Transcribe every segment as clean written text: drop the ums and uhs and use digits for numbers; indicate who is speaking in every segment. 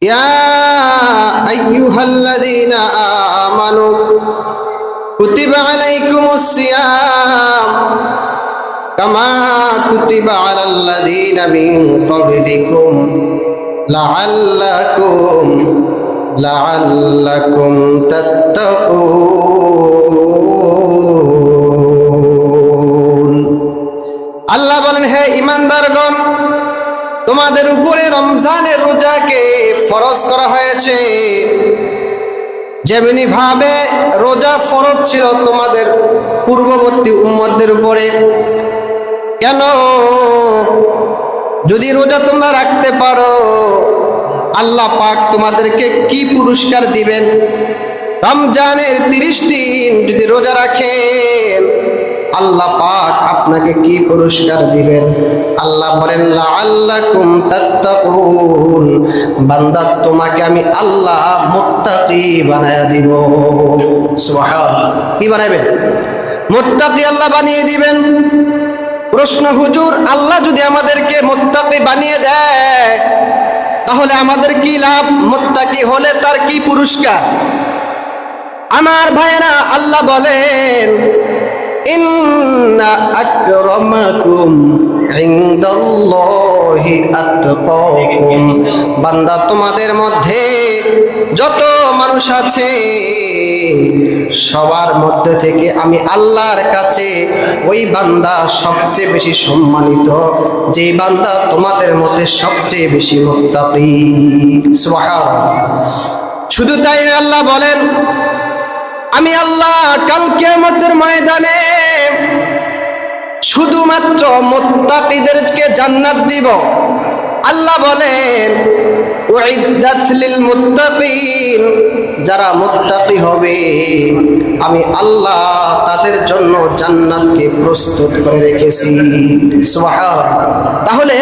Speaker 1: ইয়া আইয়ুহাল্লাযীনা আমানু কুতিবা আলাইকুমুস সিয়াম কামা কুতিবা আলাল্লাযীনা মিন ক্বাবলিকুম লাআল্লাকুম তাত্তাকুন। আল্লাহ বলেন, হে ঈমানদারগণ, তোমাদের উপরে রমজানের রোজাকে ফরজ করা হয়েছে, যেমনি ভাবে রোজা ফরজ ছিল তোমাদের পূর্ববর্তী উম্মতদের উপরে। কেন? যদি রোজা তোমরা রাখতে পারো, আল্লাহ পাক তোমাদেরকে কি পুরস্কার দিবেন? রমজানের 30 দিন যদি রোজা রাখেন, আল্লাহ পাক আপনাকে কি পুরস্কার দিবেন? আল্লাহ বলেন, লাআল্লাকুম তাত্তাকুন। বান্দা, তোমাকে আমি আল্লাহ মুত্তাকি বানায়া দিব। সুবহানাল্লাহ। কি বানাবেন? মুত্তাকি আল্লাহ বানিয়ে দিবেন। প্রশ্ন, হুজুর, আল্লাহ যদি আমাদেরকে মুত্তাকি বানিয়ে দেয়, তাহলে আমাদের কি লাভ? মুত্তাকি হলে তার কি পুরস্কার? আমার ভাইয়েরা, আল্লাহ বলেন, ইন্না আকরামাকুম ইনদাল্লাহি আতকাকুম। বান্দা, তোমাদের মধ্যে যত মানুষ আছে, সবার মধ্যে থেকে আমি আল্লাহর কাছে ওই বান্দা সবচেয়ে বেশি সম্মানিত, যে বান্দা তোমাদের মধ্যে সবচেয়ে বেশি মুত্তাকি। সুবহানাল্লাহ। শুধু তাই না, আল্লাহ বলেন, আমি আল্লাহ কাল কিয়ামতের ময়দানে শুধুমাত্র মুত্তাকিদেরকে জান্নাত দিব। আল্লাহ বলেন, উইদ্দাত লিল মুত্তাকিন। যারা মুত্তাকি হবে, আমি আল্লাহ তাদের জন্য জান্নাতকে প্রস্তুত করে রেখেছি। সুবহানাল্লাহ। তাহলে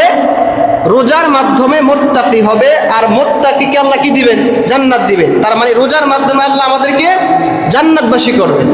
Speaker 1: রোজার মাধ্যমে মুত্তাকি হবে, আর মুত্তাকিকে আল্লাহ কি দিবেন? জান্নাত দিবেন। তার মানে রোজার মাধ্যমে আল্লাহ আমাদেরকে জান্নাতবাসী করবেন।